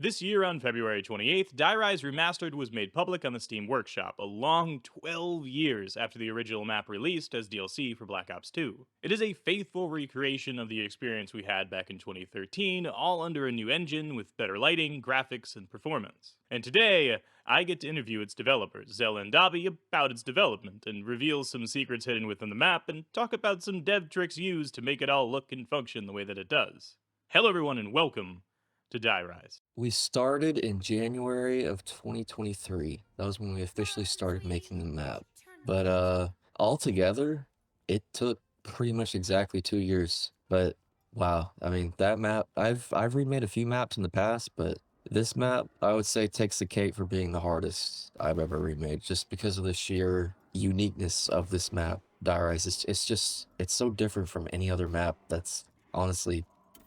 This year, on February 28th, Die Rise Remastered was made public on the Steam Workshop, a long 12 years after the original map released as DLC for Black Ops 2. It is a faithful recreation of the experience we had back in 2013, all under a new engine with better lighting, graphics, and performance. And today, I get to interview its developers, Xela and Dobby, about its development, and reveal some secrets hidden within the map, and talk about some dev tricks used to make it all look and function the way that it does. Hello everyone and welcome to Die Rise. We started in January of 2023. That was when we officially started making the map. But altogether, it took pretty much exactly 2 years. But wow, I mean that map, I've remade a few maps in the past, but this map I would say takes the cake for being the hardest I've ever remade, just because of the sheer uniqueness of this map. Die Rise, it's so different from any other map that's honestly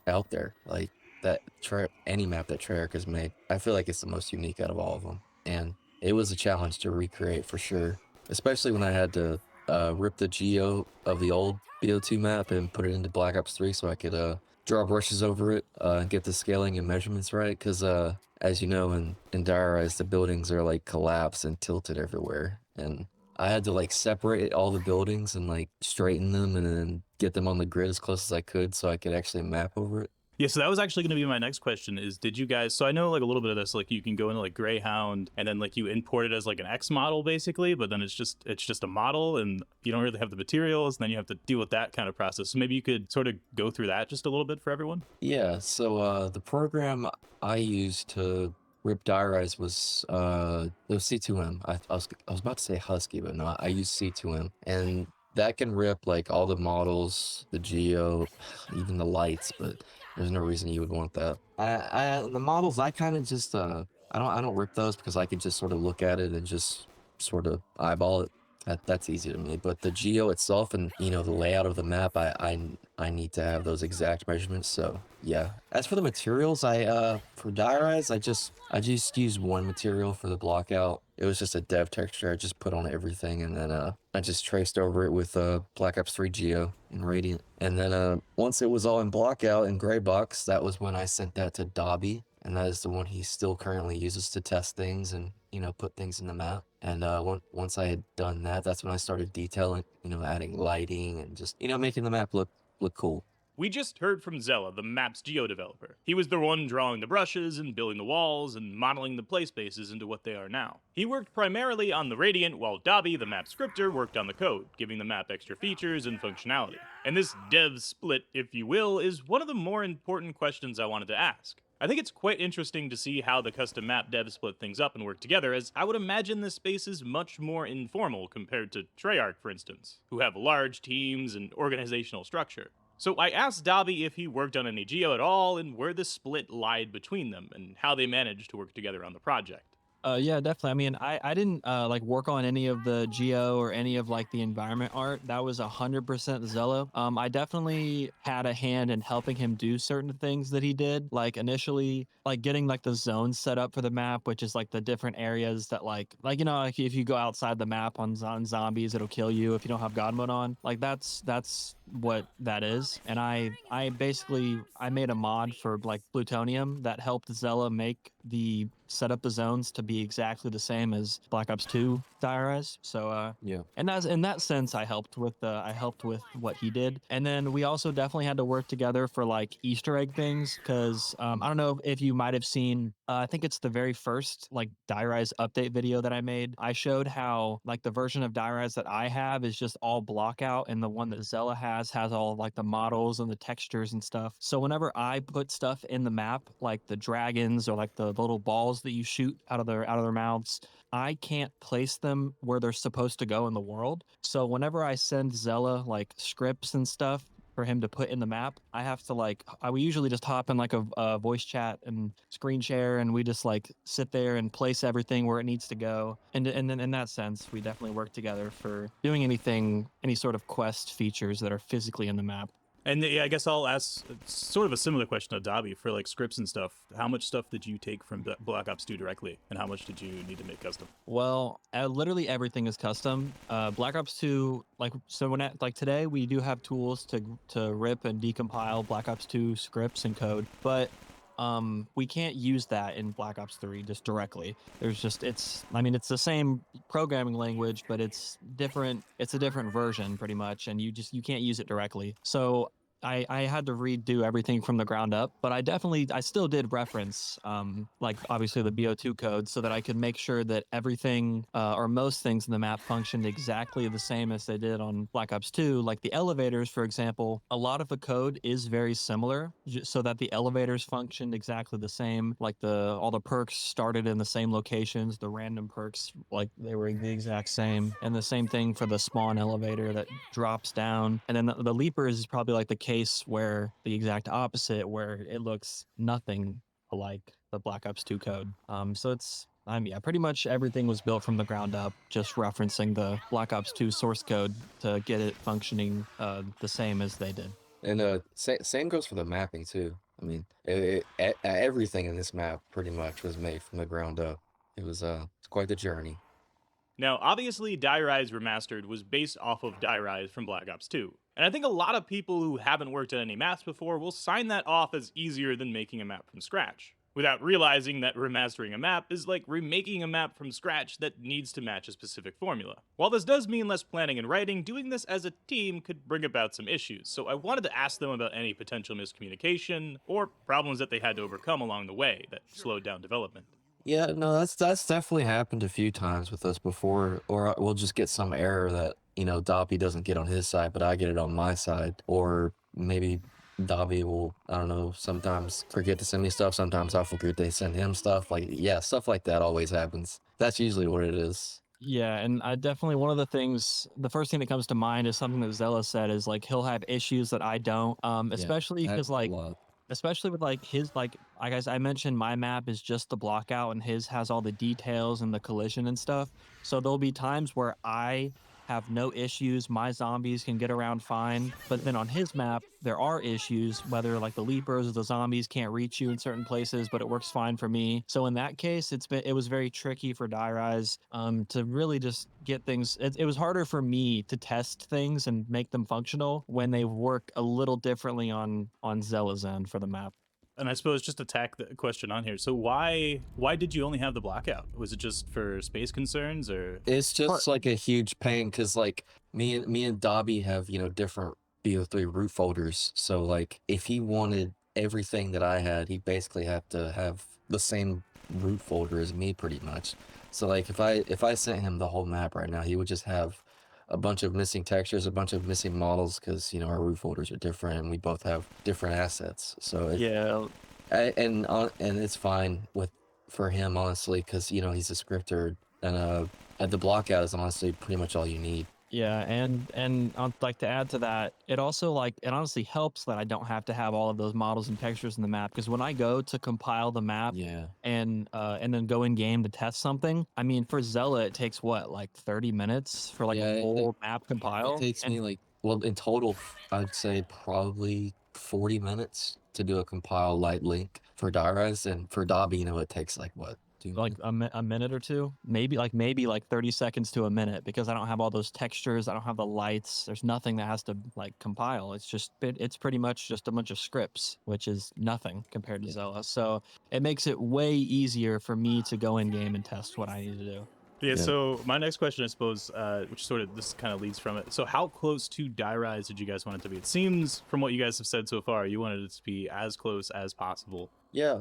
out there. Like any map that Treyarch has made, I feel like it's the most unique out of all of them, and it was a challenge to recreate for sure. Especially when I had to rip the geo of the old BO2 map and put it into Black Ops 3 so I could draw brushes over it and get the scaling and measurements right. Because as you know, in Die Rise, the buildings are like collapsed and tilted everywhere, and I had to like separate all the buildings and like straighten them and then get them on the grid as close as I could so I could actually map over it. Yeah, so that was actually going to be my next question is did you guys, so I know like a little bit of this, like you can go into like Greyhound and then like you import it as like an X model basically, but then it's just a model and you don't really have the materials and then you have to deal with that kind of process. So maybe you could sort of go through that just a little bit for everyone. Yeah, so the program I used to rip Die Rise was it was C2M. I was about to say Husky, but no, I used C2M, and that can rip like all the models, the geo, even the lights. But there's no reason you would want that. The models I kind of just I don't rip those because I can just sort of look at it and just sort of eyeball it. That's easy to me. But the geo itself and the layout of the map, I need to have those exact measurements. So yeah. As for the materials, I for Die Rise, I just used one material for the block out. It was just a dev texture I just put on everything, and then I just traced over it with Black Ops 3 Geo in Radiant. And then once it was all in block out in gray box, that was when I sent that to Dobby, and that is the one he still currently uses to test things and put things in the map. And once I had done that, that's when I started detailing, adding lighting and just making the map look cool. We just heard from Xela, the map's geo developer. He was the one drawing the brushes and building the walls and modeling the play spaces into what they are now. He worked primarily on the Radiant, while Dobby, the map scripter, worked on the code, giving the map extra features and functionality. And this dev split, if you will, is one of the more important questions I wanted to ask. I think it's quite interesting to see how the custom map devs split things up and work together, as I would imagine this space is much more informal compared to Treyarch, for instance, who have large teams and organizational structure. So I asked Dobby if he worked on any Geo at all and where the split lied between them and how they managed to work together on the project. Yeah, definitely. I mean, I didn't like work on any of the geo or any of like the environment art. That was 100% Zello. I definitely had a hand in helping him do certain things that he did. Like initially, like getting like the zones set up for the map, which is like the different areas that like if you go outside the map on zombies, it'll kill you if you don't have God mode on. Like that's what that is. And I basically I made a mod for like plutonium that helped Zella make the set up the zones to be exactly the same as Black Ops 2 Die Rise. So Yeah. and that's in that sense I helped with what he did. And then we also definitely had to work together for like Easter egg things because I don't know if you might have seen I think it's the very first like Die Rise update video that I made. I showed how like the version of Die Rise that I have is just all block out, and the one that Zella has all of, like the models and the textures and stuff. So whenever I put stuff in the map, like the dragons or like the little balls that you shoot out of their mouths, I can't place them where they're supposed to go in the world. So whenever I send Zella like scripts and stuff for him to put in the map, I have to like I we usually just hop in like a voice chat and screen share, and we just like sit there and place everything where it needs to go. And then in that sense, we definitely work together for doing any sort of quest features that are physically in the map. And yeah, I guess I'll ask sort of a similar question to Dobby for like scripts and stuff. How much stuff did you take from Black Ops 2 directly, and how much did you need to make custom? Well, literally everything is custom. Black Ops 2, like today, we do have tools to rip and decompile Black Ops 2 scripts and code, but we can't use that in Black Ops 3 just directly. There's just I mean it's the same programming language, but it's different. It's a different version pretty much, and you can't use it directly. So I had to redo everything from the ground up, but I still did reference like obviously the BO2 code so that I could make sure that everything or most things in the map functioned exactly the same as they did on Black Ops 2. Like the elevators, for example, a lot of the code is very similar so that the elevators functioned exactly the same. Like all the perks started in the same locations, the random perks, like they were the exact same. And the same thing for the spawn elevator that drops down. And then the leapers is probably like the case where the exact opposite, where it looks nothing like the Black Ops 2 code. So yeah, pretty much everything was built from the ground up, just referencing the Black Ops 2 source code to get it functioning the same as they did. And same goes for the mapping too. I mean, everything in this map pretty much was made from the ground up. It's quite the journey. Now, obviously, Die Rise Remastered was based off of Die Rise from Black Ops 2. And I think a lot of people who haven't worked on any maps before will sign that off as easier than making a map from scratch, without realizing that remastering a map is like remaking a map from scratch that needs to match a specific formula. While this does mean less planning and writing, doing this as a team could bring about some issues, so I wanted to ask them about any potential miscommunication or problems that they had to overcome along the way that slowed down development. Yeah, no, that's definitely happened a few times with us before, or we'll just get some error that, Dobby doesn't get on his side, but I get it on my side. Or maybe Dobby will, I don't know, sometimes forget to send me stuff, sometimes I'll forget to send him stuff. Like, yeah, stuff like that always happens. That's usually what it is. Yeah, and I definitely the first thing that comes to mind is something that Xela said is like he'll have issues that I don't, Yeah, especially because a lot. especially with like his like guys I mentioned my map is just the block out and his has all the details and the collision and stuff. So there'll be times where I have no issues, my zombies can get around fine, but then on his map there are issues, whether like the leapers or the zombies can't reach you in certain places, but it works fine for me. So in that case it was very tricky for Die Rise to really just get things. It was harder for me to test things and make them functional when they work a little differently on Xela's end for the map. And I suppose just to tack the question on here, so why did you only have the blackout? Was it just for space concerns, or? It's just like a huge pain because like me and Dobby have, different BO3 root folders. So like if he wanted everything that I had, he basically had to have the same root folder as me pretty much. So like if I sent him the whole map right now, he would just have a bunch of missing textures, a bunch of missing models because, our root folders are different and we both have different assets. So Yeah, and it's fine for him honestly because he's a scripter and the blockout is honestly pretty much all you need. yeah, and I'd like to add to that, it also it honestly helps that I don't have to have all of those models and textures in the map because when I go to compile the map Yeah, and then go in game to test something, I mean for Xela it takes what like 30 minutes for like yeah. a full map compile. It takes And me well in total I'd say probably 40 minutes to do a compile light link for Die Rise, and for Dobby it takes like what, 2 minutes? a minute or two, maybe like 30 seconds to a minute because I don't have all those textures, I don't have the lights, there's nothing that has to like compile. It's pretty much just a bunch of scripts, which is nothing compared to Xela. So it makes it way easier for me to go in game and test what I need to do. Yeah, so my next question, I suppose, which sort of this kind of leads from it. So how close to Die Rise did you guys want it to be? It seems, from what you guys have said so far, you wanted it to be as close as possible. Yeah,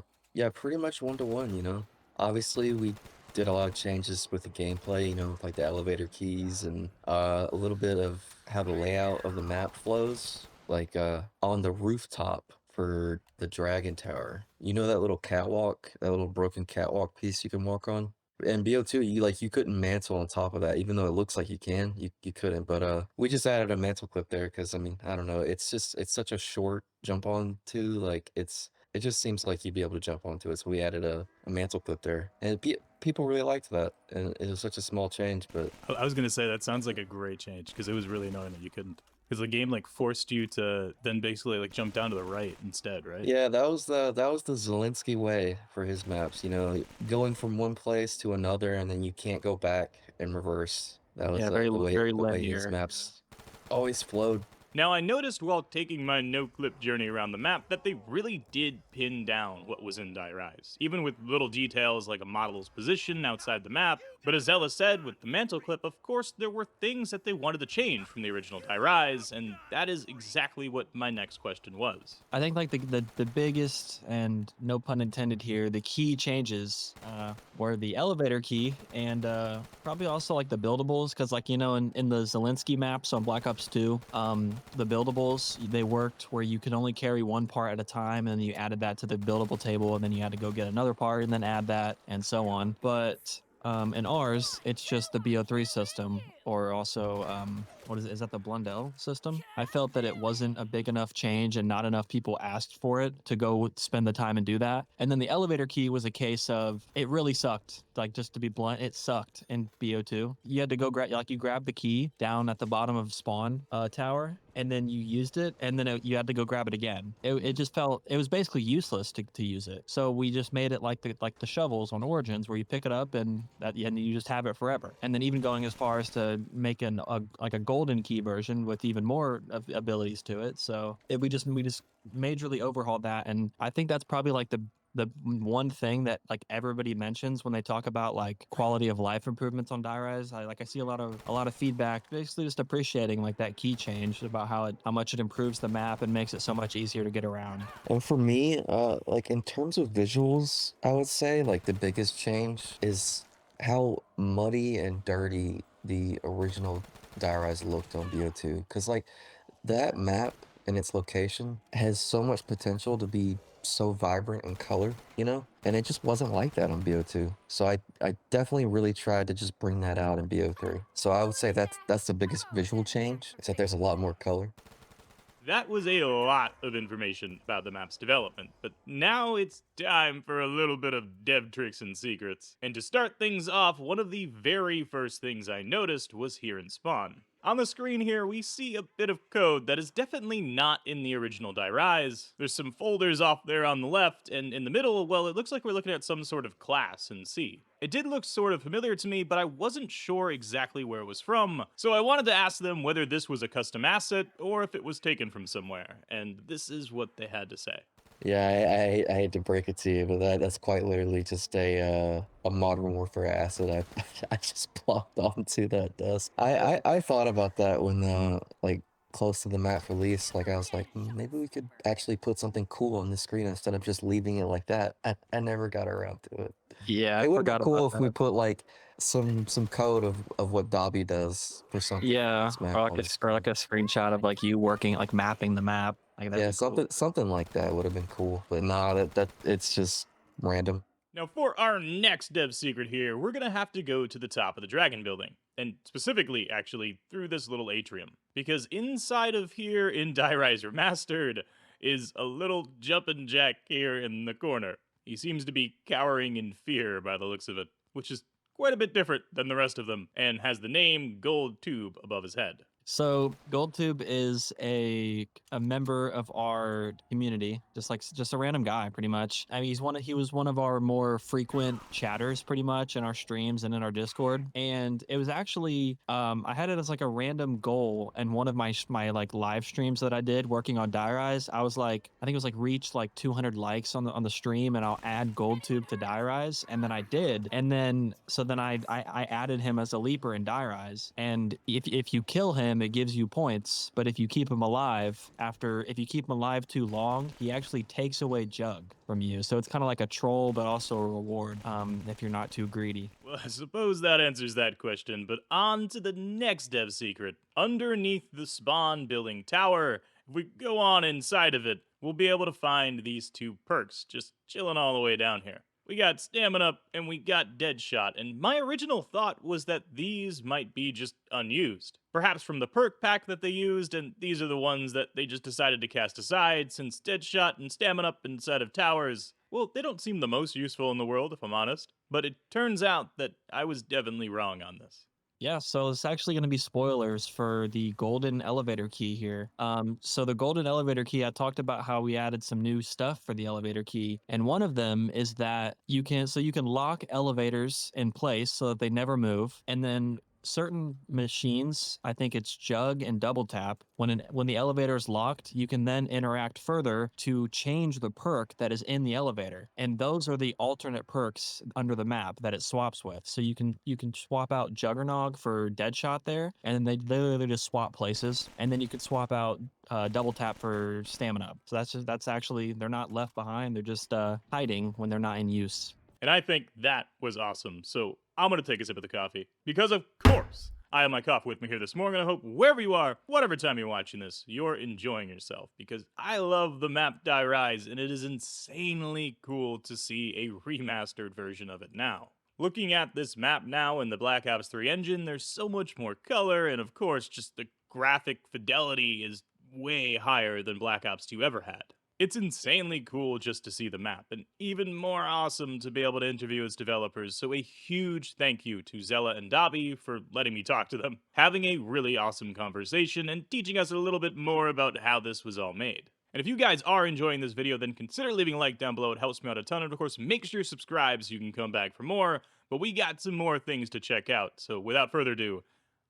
pretty much 1-to-1. Obviously, we did a lot of changes with the gameplay, with like the elevator keys and a little bit of how the layout of the map flows. Like on the rooftop for the Dragon Tower, that little catwalk, that little broken catwalk piece you can walk on? In BO2, you couldn't mantle on top of that, even though it looks like you can, you couldn't. But we just added a mantle clip there because I mean, I don't know, it's such a short jump on to, like it just seems like you'd be able to jump onto it. So we added a mantle clip there, and people really liked that. And it was such a small change, but I was gonna say that sounds like a great change because it was really annoying that you couldn't, because the game like forced you to then basically like jump down to the right instead, right? yeah, that was the Zelensky way for his maps. Going from one place to another, and then you can't go back in reverse. That was Yeah, the way very his linear. maps always flowed. Now, I noticed while taking my no-clip journey around the map that they really did pin down what was in Die Rise, even with little details like a model's position outside the map. But as Xela said with the mantle clip, of course, there were things that they wanted to change from the original Die Rise, and that is exactly what my next question was. I think like the biggest, and no pun intended here, the key changes were the elevator key, and probably also like the buildables, because like in the Zelensky maps on Black Ops 2, the buildables, they worked where you could only carry one part at a time, and you added that to the buildable table, and then you had to go get another part and then add that, and so on. But in ours, it's just the BO3 system, or also what is it? Is that the Blundell system? I felt that it wasn't a big enough change and not enough people asked for it to go spend the time and do that. And then the elevator key was a case of it really sucked. Like, just to be blunt, it sucked in BO2. You had to go you grab the key down at the bottom of spawn tower, and then you used it, and then you had to go grab it again. It just felt, it was basically useless to use it. So we just made it like the shovels on Origins, where you pick it up and you just have it forever. And then even going as far as to make a golden key version with even more abilities to it. So we just majorly overhauled that, and I think that's probably like the one thing that like everybody mentions when they talk about like quality of life improvements on Die Rise. I see a lot of feedback, basically just appreciating like that key change about how much it improves the map and makes it so much easier to get around. And for me, like in terms of visuals, I would say like the biggest change is how muddy and dirty the original Die Rise looked on BO2. Because like that map and its location has so much potential to be so vibrant in color, and it just wasn't like that on BO2. So I definitely really tried to just bring that out in BO3. So I would say that's the biggest visual change, is that there's a lot more color. That was a lot of information about the map's development, but now it's time for a little bit of dev tricks and secrets. And to start things off, one of the very first things I noticed was here in Spawn. On the screen here, we see a bit of code that is definitely not in the original Die Rise. There's some folders off there on the left, and in the middle, well, it looks like we're looking at some sort of class in C. It did look sort of familiar to me, but I wasn't sure exactly where it was from, so I wanted to ask them whether this was a custom asset or if it was taken from somewhere, and this is what they had to say. Yeah, I hate to break it to you, but that's quite literally just a Modern Warfare asset I just plopped onto that desk. I thought about that when like close to the map release. Like I was like, maybe we could actually put something cool on the screen instead of just leaving it like that. I never got around to it. Yeah, I It would be forgot cool about if we that. put like some code of what Dobby does for something. Yeah, This map or on the like a screenshot of like you working, like mapping the map. Like that'd Yeah, be cool. something like that would have been cool. But nah, that it's just random. Now, for our next dev secret here, we're gonna have to go to the top of the dragon building. And specifically, actually, through this little atrium. Because inside of here in Die Rise Remastered is a little jumpin' jack here in the corner. He seems to be cowering in fear by the looks of it, which is quite a bit different than the rest of them, and has the name GoldTUBE above his head. So GoldTUBE is a member of our community, just a random guy, pretty much. I mean, he was one of our more frequent chatters, pretty much, in our streams and in our Discord. And it was actually I had it as like a random goal, and one of my like live streams that I did working on Die Rise, I was like, I think it was like reached like 200 likes on the stream, and I'll add GoldTUBE to Die Rise, and then I did, and then I added him as a leaper in Die Rise, and if you kill him, it gives you points, but if you keep him alive too long, he actually takes away Jug from you. So it's kind of like a troll, but also a reward if you're not too greedy. Well, I suppose that answers that question, but on to the next dev secret. Underneath the spawn building tower, if we go on inside of it, we'll be able to find these two perks just chilling all the way down here. We got Stamina and we got Deadshot, and my original thought was that these might be just unused. Perhaps from the perk pack that they used, and these are the ones that they just decided to cast aside, since Deadshot and Stamina inside of towers, well, they don't seem the most useful in the world, if I'm honest. But it turns out that I was definitely wrong on this. Yeah, so it's actually going to be spoilers for the golden elevator key here. So the golden elevator key, I talked about how we added some new stuff for the elevator key, and one of them is that you can lock elevators in place so that they never move, and then certain machines, I think it's jug and double tap. When the elevator is locked, you can then interact further to change the perk that is in the elevator, and those are the alternate perks under the map that it swaps with. So you can swap out Juggernog for Deadshot there, and then they literally just swap places, and then you could swap out double tap for stamina up. So that's actually, they're not left behind. They're just hiding when they're not in use. And I think that was awesome. So I'm going to take a sip of the coffee because, of course, I have my coffee with me here this morning. I hope wherever you are, whatever time you're watching this, you're enjoying yourself because I love the map Die Rise, and it is insanely cool to see a remastered version of it now. Looking at this map now in the Black Ops 3 engine, there's so much more color, and of course, just the graphic fidelity is way higher than Black Ops 2 ever had. It's insanely cool just to see the map, and even more awesome to be able to interview its developers, so a huge thank you to Xela and Dobby for letting me talk to them, having a really awesome conversation, and teaching us a little bit more about how this was all made. And if you guys are enjoying this video, then consider leaving a like down below. It helps me out a ton, and of course, make sure you subscribe so you can come back for more, but we got some more things to check out, so without further ado,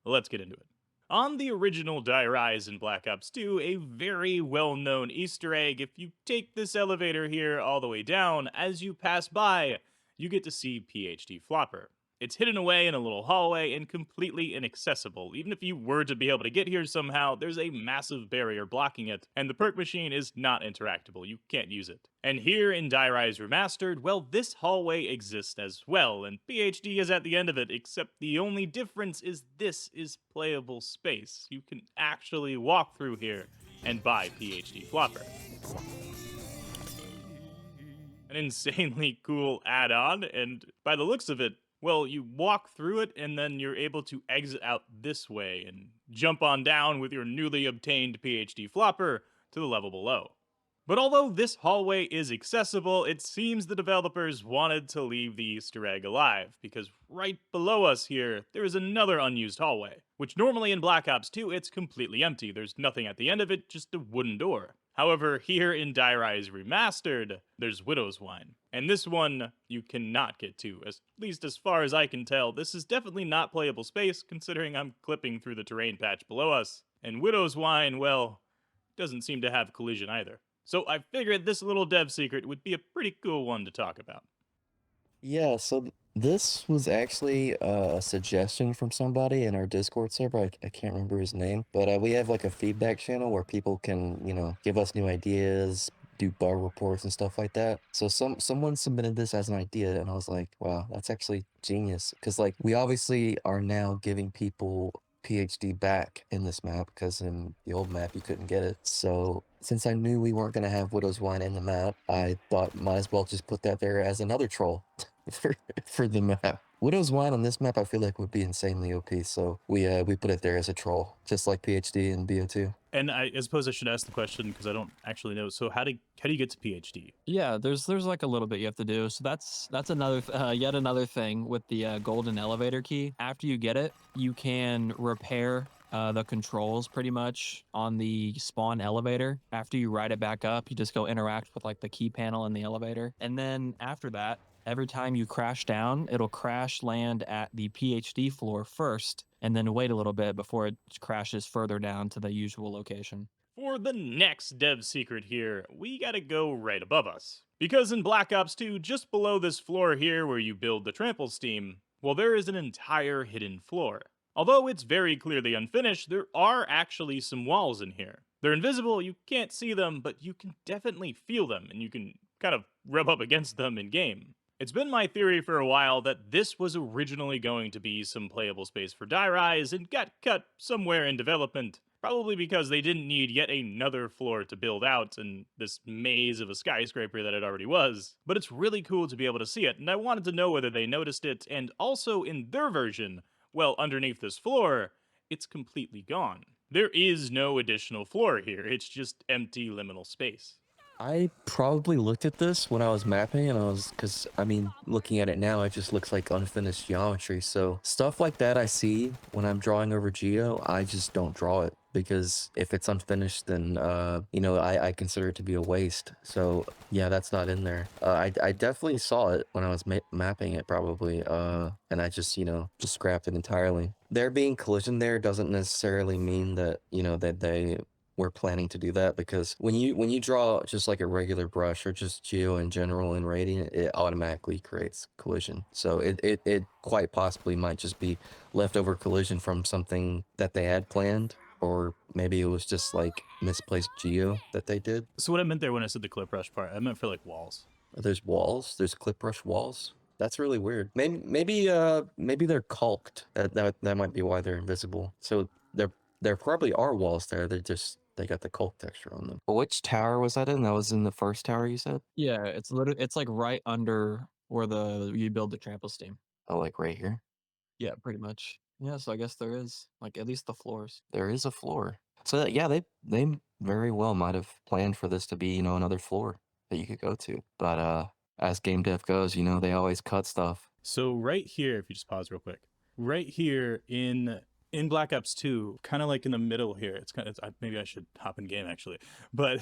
let's get into it. On the original Die Rise in Black Ops 2, a very well-known Easter egg, if you take this elevator here all the way down, as you pass by, you get to see PhD Flopper. It's hidden away in a little hallway and completely inaccessible. Even if you were to be able to get here somehow, there's a massive barrier blocking it, and the perk machine is not interactable. You can't use it. And here in Die Rise Remastered, well, this hallway exists as well, and PhD is at the end of it, except the only difference is this is playable space. You can actually walk through here and buy PhD Flopper. An insanely cool add-on, and by the looks of it, well, you walk through it and then you're able to exit out this way and jump on down with your newly obtained PhD Flopper to the level below. But although this hallway is accessible, it seems the developers wanted to leave the Easter egg alive, because right below us here, there is another unused hallway, which normally in Black Ops 2 it's completely empty. There's nothing at the end of it, just a wooden door. However, here in Die Rise Remastered, there's Widow's Wine. And this one, you cannot get to, at least as far as I can tell. This is definitely not playable space, considering I'm clipping through the terrain patch below us. And Widow's Wine, well, doesn't seem to have collision either. So I figured this little dev secret would be a pretty cool one to talk about. Yeah, so this was actually a suggestion from somebody in our Discord server. I can't remember his name, but we have like a feedback channel where people can, give us new ideas, do bug reports and stuff like that. So someone submitted this as an idea, and I was like, wow, that's actually genius. Because like we obviously are now giving people PhD back in this map, because in the old map you couldn't get it. So since I knew we weren't going to have Widow's Wine in the map, I thought might as well just put that there as another troll for the map. Widow's Wine on this map I feel like would be insanely OP, so we put it there as a troll, just like PhD and BO2. And I suppose I should ask the question because I don't actually know. So how do you get to PhD? Yeah, there's like a little bit you have to do. So that's another yet another thing with the golden elevator key. After you get it, you can repair the controls pretty much on the spawn elevator. After you ride it back up, you just go interact with like the key panel in the elevator, and then after that, every time you crash down, it'll crash land at the PhD floor first, and then wait a little bit before it crashes further down to the usual location. For the next dev secret here, we gotta go right above us. Because in Black Ops 2, just below this floor here where you build the trample steam, well, there is an entire hidden floor. Although it's very clearly unfinished, there are actually some walls in here. They're invisible, you can't see them, but you can definitely feel them, and you can kind of rub up against them in game. It's been my theory for a while that this was originally going to be some playable space for Die Rise and got cut somewhere in development, probably because they didn't need yet another floor to build out in this maze of a skyscraper that it already was. But it's really cool to be able to see it, and I wanted to know whether they noticed it, and also in their version, well, underneath this floor, it's completely gone. There is no additional floor here, it's just empty liminal space. I probably looked at this when I was mapping, and because I mean, looking at it now, it just looks like unfinished geometry. So stuff like that I see when I'm drawing over Geo, I just don't draw it, because if it's unfinished, then I consider it to be a waste. So yeah, that's not in there. I definitely saw it when I was mapping it, probably, and I just scrapped it entirely. there being collision there doesn't necessarily mean that, you know, that they were planning to do that, because when you draw just like a regular brush or just geo in general in Radiant, it automatically creates collision. So it quite possibly might just be leftover collision from something that they had planned, or maybe it was just like misplaced geo that they did. So what I meant there when I said the clip brush part, I meant for like walls. There's walls. There's clip brush walls. That's really weird. Maybe they're caulked. That might be why they're invisible. So there probably are walls there. They got the caulk texture on them. Which tower was that in? That was in the first tower you said? Yeah, it's literally it's like right under where you build the trample steam. Oh, like right here? Yeah, pretty much. Yeah, so I guess there is like at least the floors. There is a floor. So yeah, they very well might have planned for this to be, you know, another floor that you could go to. But as game dev goes, you know, they always cut stuff. So right here, if you just pause real quick, right here in Black Ops 2, kind of like in the middle here, it's kind of, maybe I should hop in game actually, but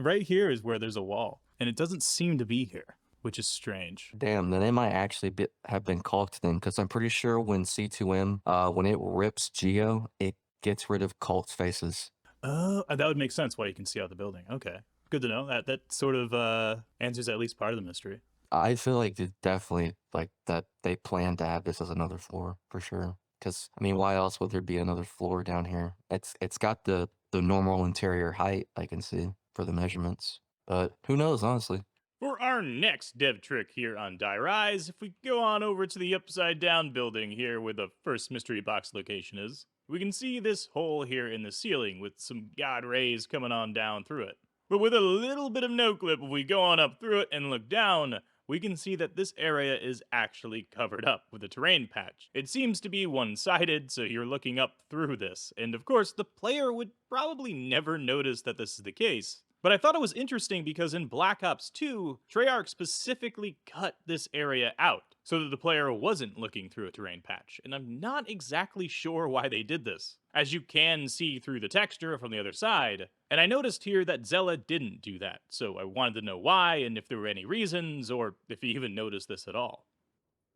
right here is where there's a wall, and it doesn't seem to be here, which is strange. Damn, then it might actually have been caulked then, because I'm pretty sure when C2M, when it rips Geo, it gets rid of caulked faces. Oh, that would make sense why you can see out the building. Okay, good to know. That sort of answers at least part of the mystery. I feel like it definitely, like, that they plan to have this as another floor, for sure. Because, I mean, why else would there be another floor down here? It's got the normal interior height, I can see, for the measurements. But who knows, honestly. For our next dev trick here on Die Rise, if we go on over to the upside down building here where the first mystery box location is, we can see this hole here in the ceiling with some god rays coming on down through it. But with a little bit of no clip, if we go on up through it and look down, we can see that this area is actually covered up with a terrain patch. It seems to be one-sided, so you're looking up through this, and of course the player would probably never notice that this is the case. But I thought it was interesting because in Black Ops 2, Treyarch specifically cut this area out so that the player wasn't looking through a terrain patch, and I'm not exactly sure why they did this, as you can see through the texture from the other side. And I noticed here that Xela didn't do that, so I wanted to know why and if there were any reasons, or if he even noticed this at all.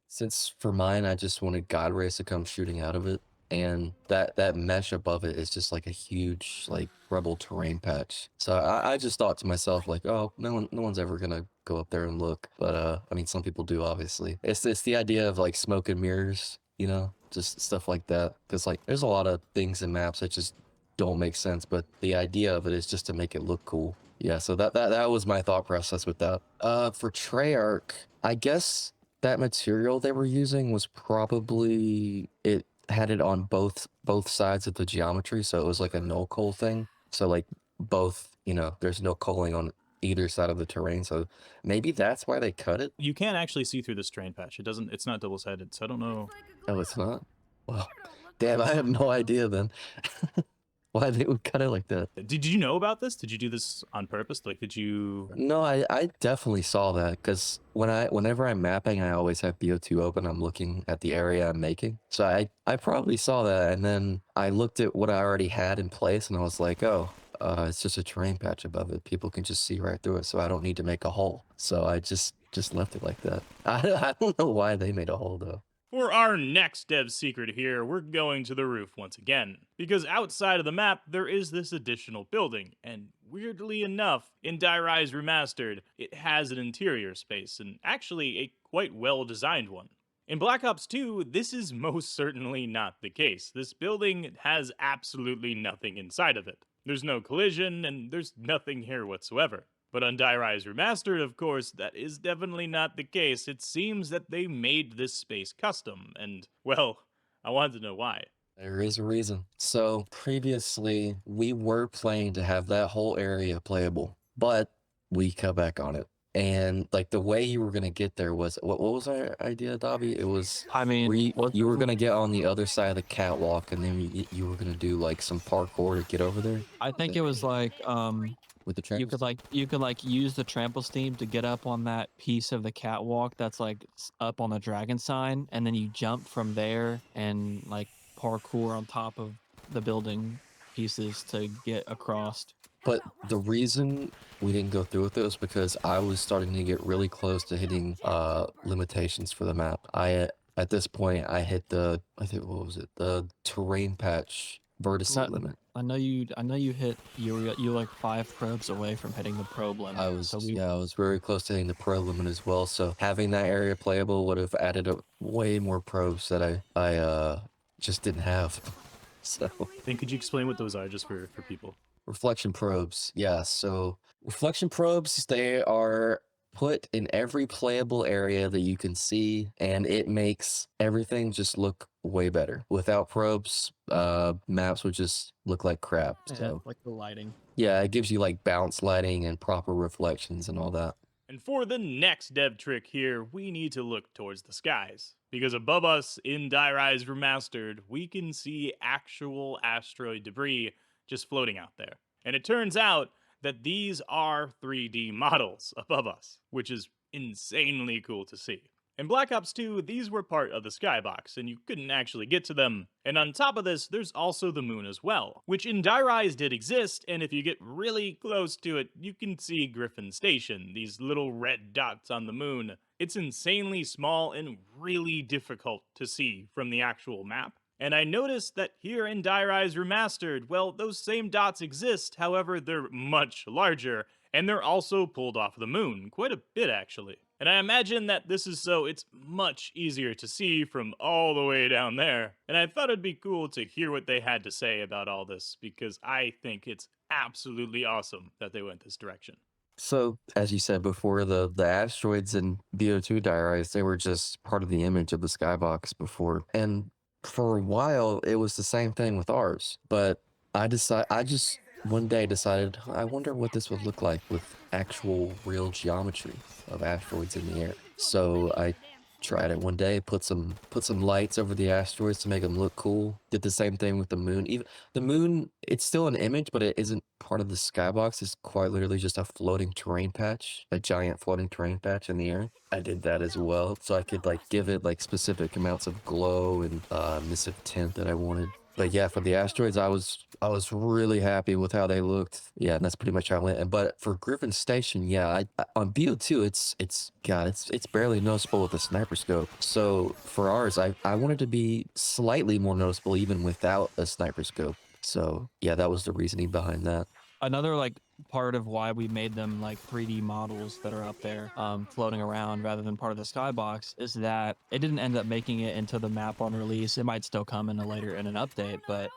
Since for mine, I just wanted God Rays to come shooting out of it, and that mesh above it is just like a huge like Rubble terrain patch. So I just thought to myself like, oh, no one's ever gonna go up there and look. But I mean, some people do, obviously. It's the idea of like smoke and mirrors, you know, just stuff like that. Because like there's a lot of things in maps that just don't make sense, but the idea of it is just to make it look cool. Yeah, so that was my thought process with that. For Treyarch, I guess that material they were using was probably, it had it on both sides of the geometry, so it was like a no coal thing. So like both, you know, there's no coaling on either side of the terrain, so maybe that's why they cut it. You can actually see through this terrain patch. It's not double-sided, so I don't know. Oh, it's not? Well, damn, I have no idea then. Why they would cut it like that. Did you know about this? Did you do this on purpose? Like, did you... No, I definitely saw that, because whenever I'm mapping, I always have BO2 open. I'm looking at the area I'm making. So I probably saw that, and then I looked at what I already had in place, and I was like, oh, it's just a terrain patch above it. People can just see right through it, so I don't need to make a hole. So I just left it like that. I don't know why they made a hole, though. For our next dev secret here, we're going to the roof once again, because outside of the map, there is this additional building, and weirdly enough, in Die Rise Remastered, it has an interior space, and actually a quite well-designed one. In Black Ops 2, this is most certainly not the case. This building has absolutely nothing inside of it. There's no collision, and there's nothing here whatsoever. But on Die Rise Remastered, of course, that is definitely not the case. It seems that they made this space custom, and, well, I wanted to know why. There is a reason. So previously, we were planning to have that whole area playable, but we cut back on it. And like the way you were gonna get there was, what was our idea, Dobby? It was, I mean, you were gonna get on the other side of the catwalk, and then you were gonna do like some parkour to get over there I think it was like with the train. you could like use the trample steam to get up on that piece of the catwalk that's like up on the dragon sign, and then you jump from there and like parkour on top of the building pieces to get across. But the reason we didn't go through with it was because I was starting to get really close to hitting limitations for the map. I at this point, I hit the, I think, what was it? The terrain patch vertice not- limit. I know you hit you like 5 probes away from hitting the probe limit. I was, So we yeah, I was very close to hitting the probe limit as well. So having that area playable would have added up way more probes that I just didn't have. So Then could you explain what those are just for people? reflection probes, yeah. So reflection probes, they are put in every playable area that you can see, and it makes everything just look way better. Without probes, maps would just look like crap. So like the lighting. yeah, it gives you like bounce lighting and proper reflections and all that. And for the next dev trick here, we need to look towards the skies. Because above us in Die Rise Remastered, we can see actual asteroid debris just floating out there. And it turns out that these are 3D models above us, which is insanely cool to see. In Black Ops 2, these were part of the skybox, and you couldn't actually get to them. And on top of this, there's also the moon as well, which in Die Rise did exist, and if you get really close to it, you can see Griffin Station, these little red dots on the moon. It's insanely small and really difficult to see from the actual map. And I noticed that here in Die Rise Remastered, well, those same dots exist, however, they're much larger, and they're also pulled off the moon, quite a bit actually. And I imagine that this is so it's much easier to see from all the way down there. And I thought it'd be cool to hear what they had to say about all this, because I think it's absolutely awesome that they went this direction. So, as you said before, the asteroids in BO2 Die Rise, they were just part of the image of the skybox before. And for a while, it was the same thing with ours. But I just one day decided, I wonder what this would look like with actual real geometry of asteroids in the air. So I tried it one day, put some lights over the asteroids to make them look cool. Did the same thing with the moon. Even the moon, it's still an image, but it isn't part of the skybox. It's quite literally just a floating terrain patch, a giant floating terrain patch in the air. I did that as well, so I could like give it like specific amounts of glow and emissive tint that I wanted. But yeah, for the asteroids, I was really happy with how they looked. Yeah, and that's pretty much how I went. And but for Griffin Station, yeah, I on BO2, it's barely noticeable with a sniper scope. So for ours, I wanted to be slightly more noticeable even without a sniper scope. So yeah, that was the reasoning behind that. Another like part of why we made them like 3D models that are up there floating around rather than part of the skybox is that it didn't end up making it into the map on release. It might still come in a later in an update, but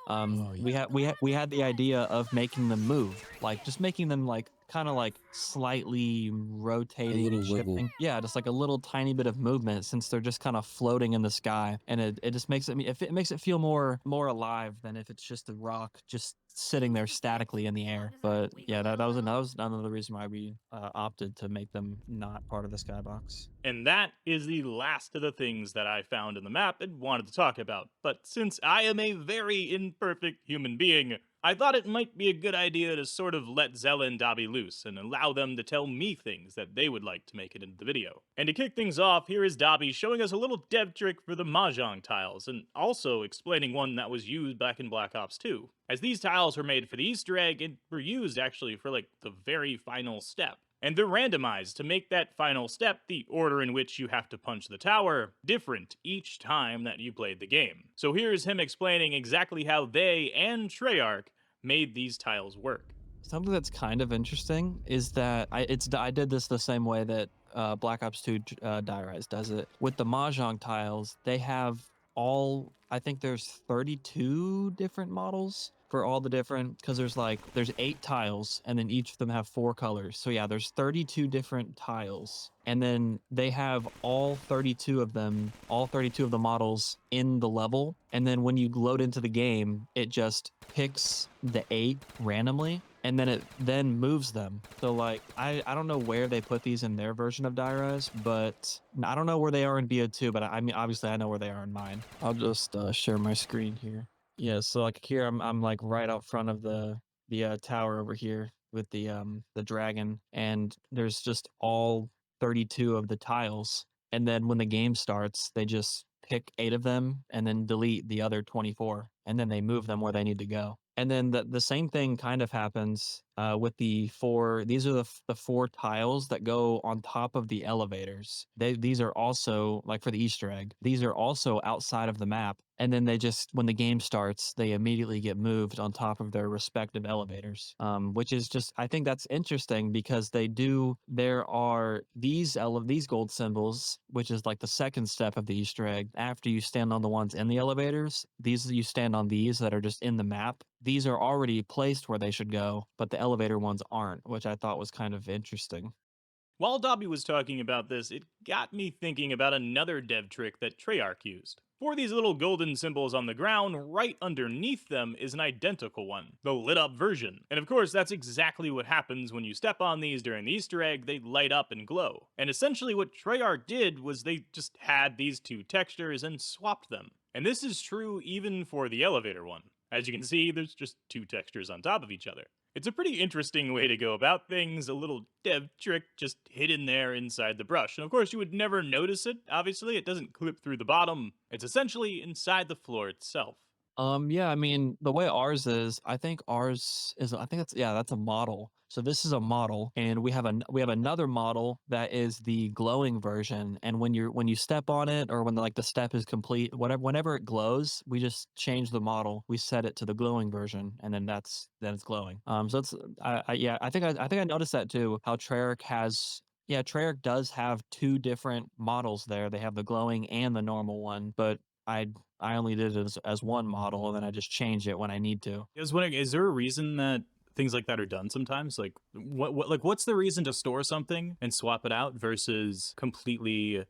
we had the idea of making them move, like just making them like kind of like slightly rotating and little wiggle. shifting. Yeah, just like a little tiny bit of movement since they're just kind of floating in the sky, and it just makes it makes it feel more alive than if it's just a rock just sitting there statically in the air. But yeah, that was another reason why we opted to make them not part of the skybox. And that is the last of the things that I found in the map and wanted to talk about. But since I am a very imperfect human being, I thought it might be a good idea to sort of let Xela and Dobby loose and allow them to tell me things that they would like to make it into the video. And to kick things off, here is Dobby showing us a little dev trick for the Mahjong tiles, and also explaining one that was used back in Black Ops 2. As these tiles were made for the Easter egg and were used actually for like the very final step. And they're randomized to make that final step, the order in which you have to punch the tower, different each time that you played the game. So here's him explaining exactly how they and Treyarch made these tiles work. Something that's kind of interesting is that I did this the same way that Black Ops 2 Die Rise does it. With the Mahjong tiles, they have I think there's 32 different models for all the different, because there's 8 tiles and then each of them have 4 colors. So yeah, there's 32 different tiles, and then they have all 32 of the models in the level, and then when you load into the game, it just picks the 8 randomly, and then it then moves them. So like I don't know where they put these in their version of Die Rise, but I don't know where they are in BO2, but I mean obviously I know where they are in mine. I'll just share my screen here. Yeah, so like here I'm like right out front of the tower over here with the dragon, and there's just all 32 of the tiles, and then when the game starts, they just pick 8 of them and then delete the other 24, and then they move them where they need to go. And then the same thing kind of happens with the four. These are the four tiles that go on top of the elevators. These are also like for the Easter egg. These are also outside of the map. And then they just when the game starts, they immediately get moved on top of their respective elevators. Which is just I think that's interesting because there are these gold symbols, which is like the second step of the Easter egg. After you stand on the ones in the elevators, you stand on these that are just in the map. These are already placed where they should go, but the elevator ones aren't, which I thought was kind of interesting. While Dobby was talking about this, it got me thinking about another dev trick that Treyarch used. For these little golden symbols on the ground, right underneath them is an identical one, the lit up version. And of course, that's exactly what happens when you step on these during the Easter egg, they light up and glow. And essentially what Treyarch did was they just had these two textures and swapped them. And this is true even for the elevator one. As you can see, there's just two textures on top of each other. It's a pretty interesting way to go about things, a little dev trick just hidden there inside the brush. And of course, you would never notice it, obviously, it doesn't clip through the bottom. It's essentially inside the floor itself. Yeah, I mean, the way ours is, I think that's a model. So this is a model, and we have another model that is the glowing version. And when you step on it, or when the step is complete, whenever it glows, we just change the model. We set it to the glowing version, and then it's glowing. So it's yeah, I think I noticed that too. How Treyarch has. Yeah, Treyarch does have two different models there. They have the glowing and the normal one, but I I only did it as one model, and then I just change it when I need to. I was wondering, is there a reason that things like that are done sometimes? Like, what's the reason to store something and swap it out versus completely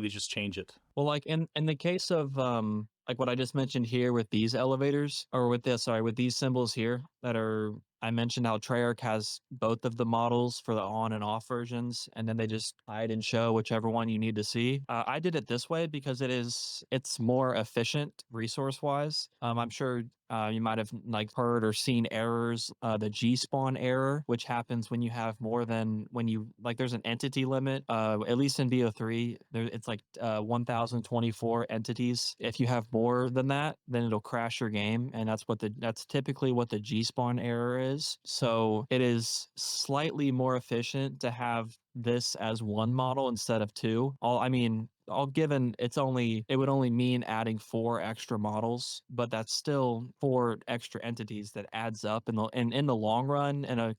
just change it? Well, like in the case of like what I just mentioned here with these elevators, or with these symbols here that are I mentioned how Treyarch has both of the models for the on and off versions, and then they just hide and show whichever one you need to see. I did it this way because it's more efficient resource wise. I'm sure you might have like heard or seen errors, the G spawn error, which happens when you have more than when you like. There's an entity limit. At least in BO3, it's like 1,024 entities. If you have more than that, then it'll crash your game, and that's typically what the G spawn error is. So it is slightly more efficient to have this as one model instead of two. All given it would only mean adding 4 extra models, but that's still 4 extra entities that adds up in the long run, in a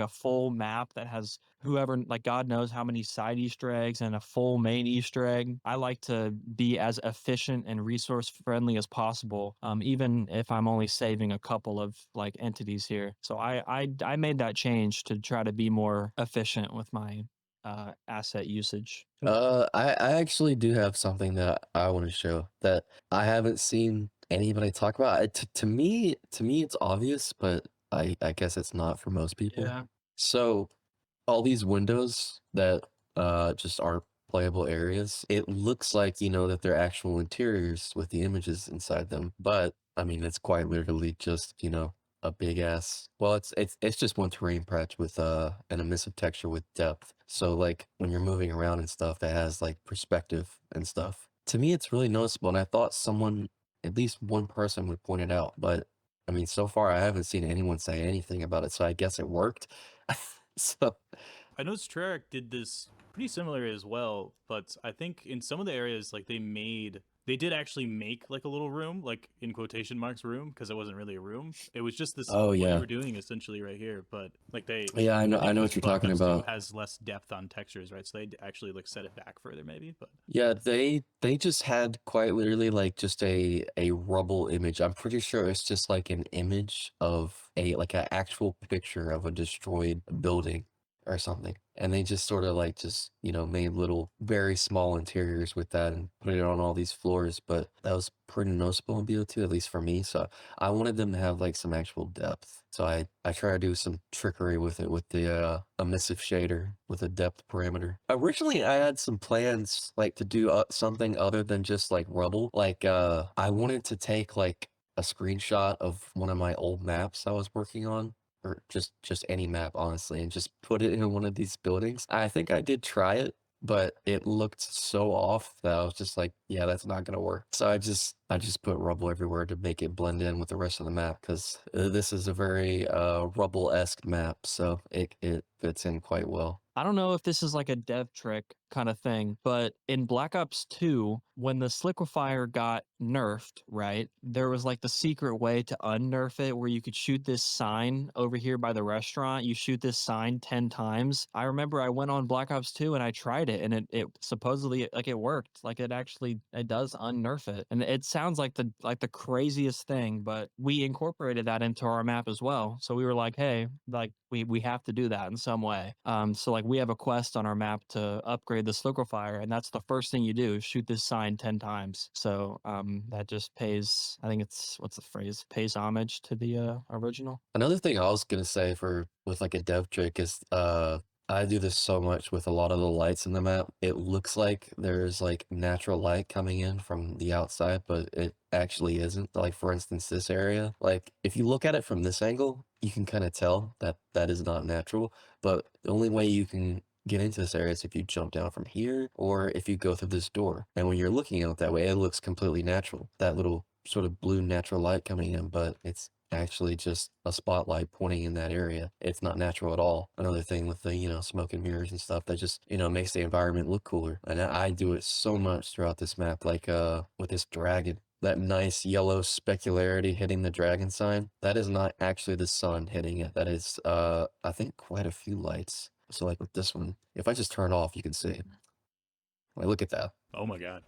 full map that has whoever, like, God knows how many side Easter eggs and a full main Easter egg. I like to be as efficient and resource friendly as possible, even if I'm only saving a couple of like entities here. So I made that change to try to be more efficient with my asset usage. I actually do have something that I want to show that I haven't seen anybody talk about. To me, it's obvious, but I guess it's not for most people. Yeah. So all these windows that just aren't playable areas, it looks like, that they're actual interiors with the images inside them. But I mean, it's quite literally just, a big ass. Well, it's just one terrain patch with an emissive texture with depth. So like when you're moving around and stuff, that has like perspective and stuff. To me, it's really noticeable, and I thought someone, at least one person, would point it out. But I mean, so far I haven't seen anyone say anything about it. So I guess it worked. So I noticed Treyarch did this pretty similar as well, but I think in some of the areas, like they did actually make like a little room, like in quotation marks room, because it wasn't really a room. It was just this oh what you yeah, were doing essentially right here, but like yeah, I I think know this what you're photo talking cuts too about. has less depth on textures, right? So they actually like set it back further maybe, but Yeah, they just had quite literally like just a rubble image. I'm pretty sure it's just like an image of an actual picture of a destroyed building or something. And they just sort of like just, made little very small interiors with that and put it on all these floors. But that was pretty noticeable in BO2, at least for me. So I wanted them to have like some actual depth. So I try to do some trickery with it with the emissive shader with a depth parameter. Originally, I had some plans like to do something other than just like rubble. Like I wanted to take like a screenshot of one of my old maps I was working on, or just any map, honestly, and just put it in one of these buildings. I think I did try it, but it looked so off that I was just like, yeah, that's not gonna work. So I just I just put rubble everywhere to make it blend in with the rest of the map because this is a very rubble-esque map, so it fits in quite well. I don't know if this is like a dev trick kind of thing, but in Black Ops 2, when the Sliqufier got nerfed, right, there was like the secret way to unnerf it where you could shoot this sign over here by the restaurant. You shoot this sign 10 times. I remember I went on Black Ops 2 and I tried it, and it supposedly, like, it worked. Like, it does unnerf it. And it sounds like the craziest thing, but we incorporated that into our map as well. So we were like, hey, like, we have to do that in some way. So like we have a quest on our map to upgrade the Sliqufier, and that's the first thing you do is shoot this sign 10 times. So that just pays, I think it's, what's the phrase, pays homage to the original. Another thing I was gonna say with like a dev trick is I do this so much with a lot of the lights in the map. It looks like there's like natural light coming in from the outside, but it actually isn't. Like for instance, this area, like if you look at it from this angle, you can kind of tell that that is not natural. But the only way you can get into this area is if you jump down from here or if you go through this door. And when you're looking at it that way, it looks completely natural. That little sort of blue natural light coming in, but it's actually just a spotlight pointing in that area. It's not natural at all. Another thing with the, smoke and mirrors and stuff that just, makes the environment look cooler. And I do it so much throughout this map, like with this dragon. That nice yellow specularity hitting the dragon sign. That is not actually the sun hitting it. That is, I think, quite a few lights. So like with this one, if I just turn it off, you can see. Like, look at that. Oh my god.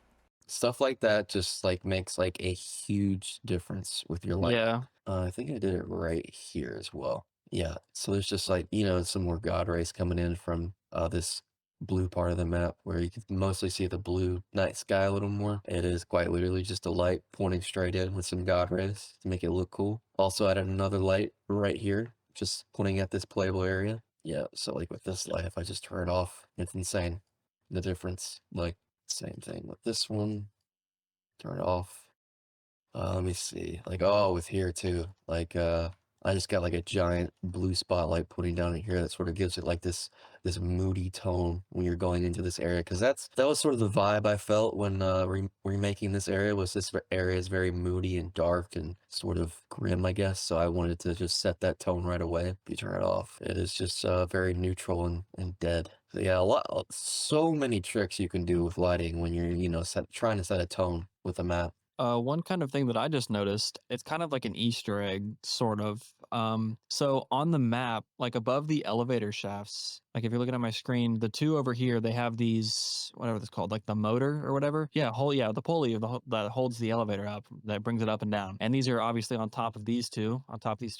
Stuff like that just like makes like a huge difference with your light. Yeah. I think I did it right here as well. Yeah, so there's just like, some more god rays coming in from this blue part of the map where you can mostly see the blue night sky a little more. It is quite literally just a light pointing straight in with some god rays to make it look cool. Also added another light right here, just pointing at this playable area. Yeah, so like with this light, if I just turn it off, it's insane. The difference, like same thing with this one, turn it off. Let me see. Like, oh, with here too. Like, I just got like a giant blue spotlight putting down in here that sort of gives it like this moody tone when you're going into this area. Because that was sort of the vibe I felt when remaking this area. Was this area is very moody and dark and sort of grim, I guess. So I wanted to just set that tone right away. If you turn it off, it is just very neutral and dead. So yeah, so many tricks you can do with lighting when you're trying to set a tone with a map. One kind of thing that I just noticed, it's kind of like an Easter egg, sort of. So on the map, like above the elevator shafts, like if you're looking at my screen, the two over here, they have these, whatever it's called, like the motor or whatever. Yeah, the pulley that holds the elevator up, that brings it up and down. And these are obviously on top of these two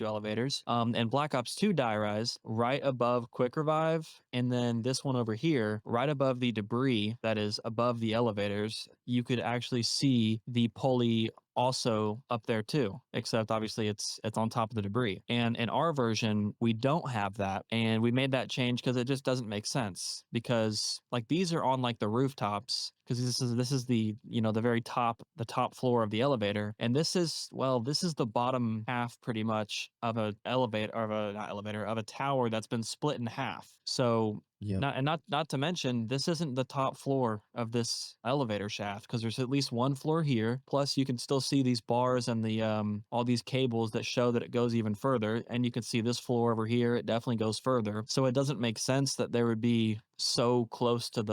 elevators. And Black Ops 2 Die Rise, right above Quick Revive, and then this one over here, right above the debris that is above the elevators, you could actually see the pulley also up there too, except obviously it's on top of the debris. And in our version, we don't have that, and we made that change because it just doesn't make sense, because like these are on like the rooftops, because this is the the very top, the top floor of the elevator, and this is the bottom half pretty much of a elevator, or of a tower that's been split in half. So Yeah. Not to mention, this isn't the top floor of this elevator shaft, because there's at least one floor here. Plus, you can still see these bars and the all these cables that show that it goes even further. And you can see this floor over here; it definitely goes further. So it doesn't make sense that there would be so close to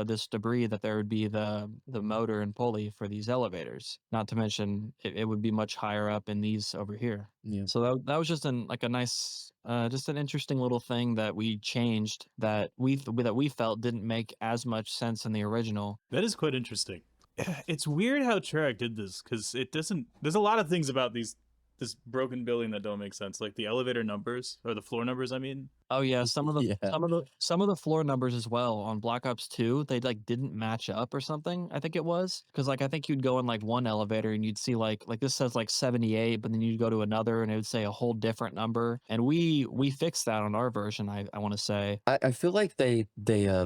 this debris that there would be the motor and pulley for these elevators. Not to mention, it would be much higher up in these over here. Yeah. So that was just a nice, just an interesting little thing that we changed that we felt didn't make as much sense in the original. That is quite interesting. It's weird how Treyarch did this, because it doesn't. There's a lot of things about this broken building that don't make sense, like the elevator numbers, or the floor numbers, I mean. Oh yeah, some of the Yeah. some of the floor numbers as well on Black Ops 2, they like didn't match up or something. I think it was because like I think you'd go in like one elevator and you'd see like this says like 78, but then you'd go to another and it would say a whole different number. And we fixed that on our version. I want to say. I feel like they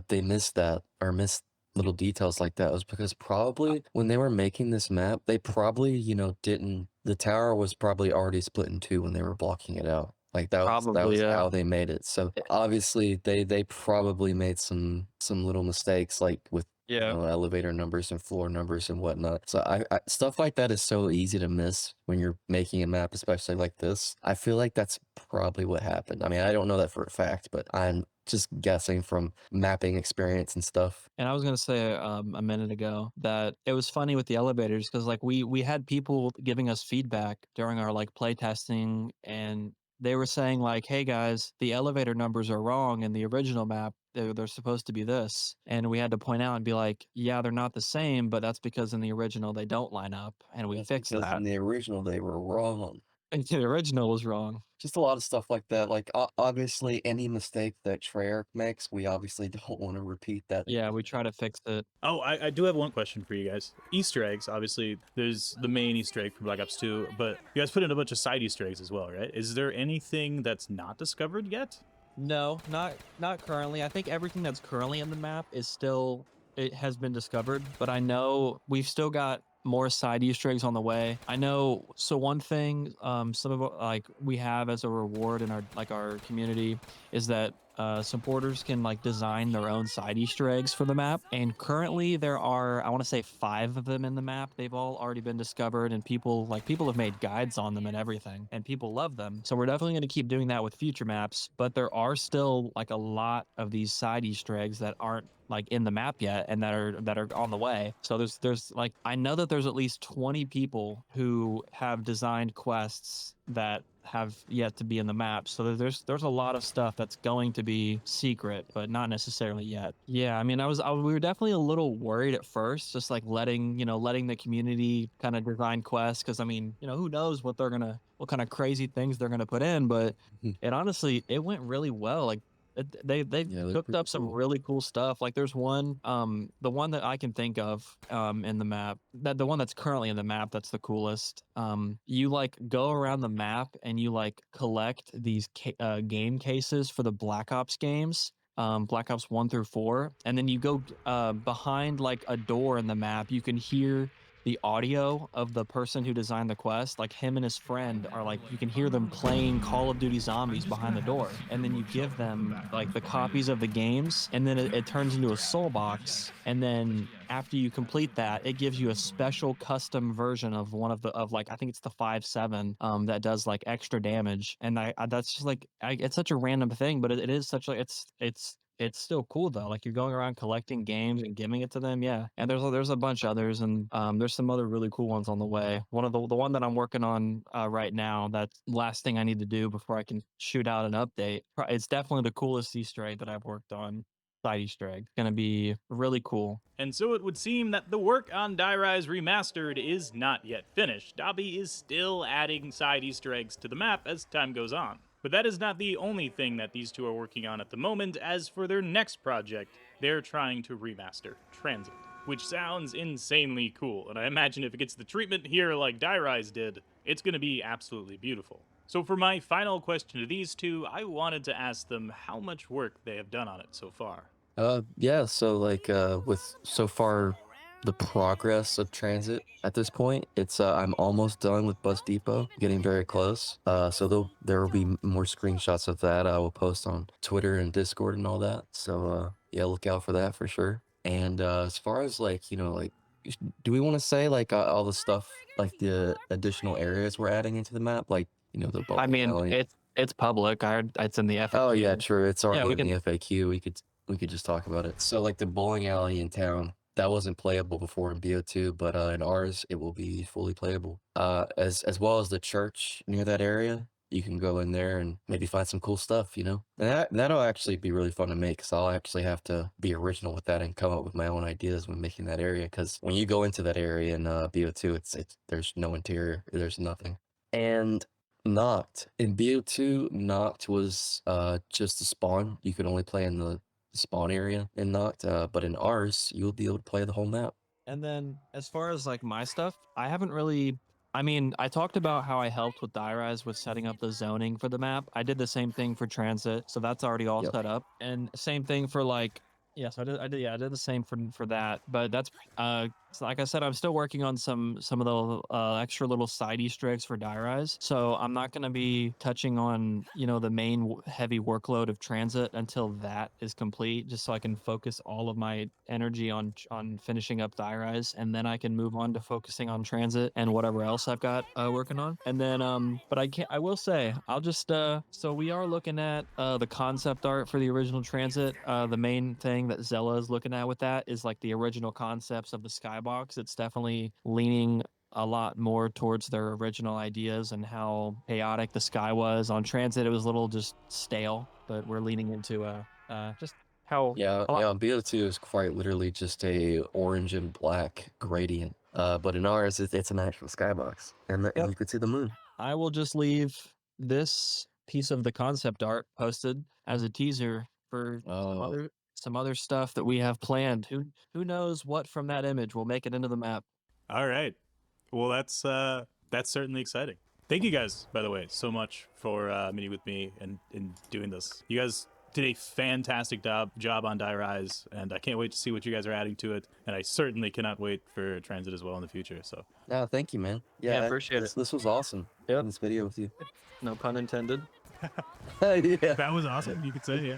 missed that, or missed little details like that. It was because probably when they were making this map, they probably, didn't, the tower was probably already split in two when they were blocking it out. Like that was Probably, yeah. how they made it. So obviously they probably made some little mistakes, like with Yeah. Elevator numbers and floor numbers and whatnot. So stuff like that is so easy to miss when you're making a map, especially like this. I feel like that's probably what happened. I mean, I don't know that for a fact, but I'm just guessing from mapping experience and stuff. And I was gonna say a minute ago that it was funny with the elevators because like we had people giving us feedback during our like play testing, and they were saying like, "Hey guys, the elevator numbers are wrong in the original map. They're supposed to be this," and we had to point out and be like, "Yeah, they're not the same, but that's because in the original they don't line up, and we That's fixed because that." in the original they were wrong. And the original was wrong. Just a lot of stuff like that. Like obviously, any mistake that Treyarch makes, we obviously don't want to repeat that. Yeah, we try to fix it. Oh, I do have one question for you guys. Easter eggs, obviously, there's the main Easter egg from Black Ops 2, but you guys put in a bunch of side Easter eggs as well, right? Is there anything that's not discovered yet? No, not currently. I think everything that's currently in the map is still it has been discovered, but I know we've still got more side Easter eggs on the way. I know so one thing some of like we have as a reward in our community is that supporters can like design their own side Easter eggs for the map. And currently there are, I want to say 5 of them in the map. They've all already been discovered, and people have made guides on them and everything, and people love them. So we're definitely going to keep doing that with future maps, but there are still like a lot of these side Easter eggs that aren't like in the map yet and that are on the way. So there's like I know that there's at least 20 people who have designed quests that have yet to be in the map. So there's a lot of stuff that's going to be secret, but not necessarily yet. Yeah, I mean, we were definitely a little worried at first, just like letting the community kind of design quests, because I mean, who knows what kind of crazy things they're gonna put in, but it honestly it went really well. Like they've Yeah, they're cooked pretty up some cool. really cool stuff. Like there's one, the one that I can think of in the map, that the one that's currently in the map that's the coolest. You like go around the map and you like collect these game cases for the Black Ops games. Black Ops 1 through 4, and then you go behind like a door in the map. You can hear the audio of the person who designed the quest, like him and his friend are like, you can hear them playing Call of Duty Zombies behind the door. And then you give them like the copies of the games, and then it turns into a soul box. And then after you complete that, it gives you a special custom version of one of like, I think it's the 5.7 that does like extra damage. And I that's just like it's such a random thing, but it is such like it's still cool though. Like you're going around collecting games and giving it to them. Yeah. And there's a bunch others, and there's some other really cool ones on the way. One of the one that I'm working on right now, that's the last thing I need to do before I can shoot out an update. It's definitely the coolest Easter egg that I've worked on. Side Easter egg. It's gonna be really cool. And so it would seem that the work on Die Rise Remastered is not yet finished. Dobby is still adding side Easter eggs to the map as time goes on. But that is not the only thing that these two are working on at the moment, as for their next project, they're trying to remaster TranZit, which sounds insanely cool, and I imagine if it gets the treatment here like Die Rise did, it's gonna be absolutely beautiful. So for my final question to these two, I wanted to ask them how much work they have done on it so far. Yeah, so like with so far the progress of TranZit at this point, it's I'm almost done with Bus Depot, getting very close. So there will be more screenshots of that I will post on Twitter and Discord and all that. So yeah, look out for that for sure. And as far as like, like do we want to say like all the stuff, like the additional areas we're adding into the map, like, the I bowling mean, alley? it's public. It's in the FAQ. Oh yeah, true. It's Yeah, already we in can. the FAQ. We could just talk about it. So like the bowling alley in town, that wasn't playable before in BO2, but in ours it will be fully playable. As well as the church near that area. You can go in there and maybe find some cool stuff, And that'll actually be really fun to make, because I'll actually have to be original with that and come up with my own ideas when making that area. Because when you go into that area in BO2, it's there's no interior, there's nothing. And Knocked. In BO2, Knocked was just a spawn. You could only play in the spawn area in Knocked, but in ours, you'll be able to play the whole map. And then as far as like my stuff, I haven't really. I mean, I talked about how I helped with Die Rise with setting up the zoning for the map. I did the same thing for TranZit, so that's already all Yep. set up. And same thing for like Yeah, so I did the same for that. But that's so like I said, I'm still working on some of the extra little side Easter eggs for Die Rise. So I'm not going to be touching on the main heavy workload of TranZit until that is complete, just so I can focus all of my energy on finishing up Die Rise, and then I can move on to focusing on TranZit and whatever else I've got working on. And then but I will say I'll just so we are looking at the concept art for the original TranZit. The main thing that Xela is looking at with that is like the original concepts of the skybox. It's definitely leaning a lot more towards their original ideas and how chaotic the sky was. On TranZit, it was a little just stale, but we're leaning into just how Yeah, a lot. yeah. BO2 is quite literally just a orange and black gradient. But in ours, it's an actual skybox, and Yep. you could see the moon. I will just leave this piece of the concept art posted as a teaser for Oh, some other stuff that we have planned. Who knows what from that image will make it into the map. All right. Well, that's certainly exciting. Thank you guys, by the way, so much for meeting with me and doing this. You guys did a fantastic job on Die Rise, and I can't wait to see what you guys are adding to it. And I certainly cannot wait for TranZit as well in the future. So no, thank you, man. Yeah, appreciate this, it. This was awesome. Yep. In this video with you. No pun intended. Yeah, that was awesome. You could say, yeah.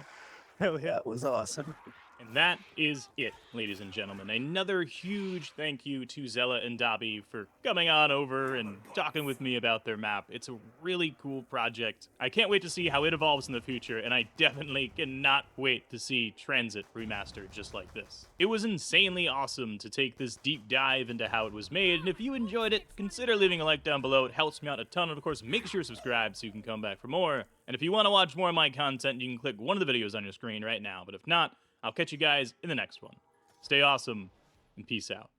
Hell yeah. that was awesome. And that is it, ladies and gentlemen. Another huge thank you to Xela and Dobby for coming on over and talking with me about their map. It's a really cool project. I can't wait to see how it evolves in the future, and I definitely cannot wait to see TranZit Remastered just like this. It was insanely awesome to take this deep dive into how it was made, and if you enjoyed it, consider leaving a like down below. It helps me out a ton, and of course, make sure to subscribe so you can come back for more. And if you want to watch more of my content, you can click one of the videos on your screen right now, but if not, I'll catch you guys in the next one. Stay awesome, and peace out.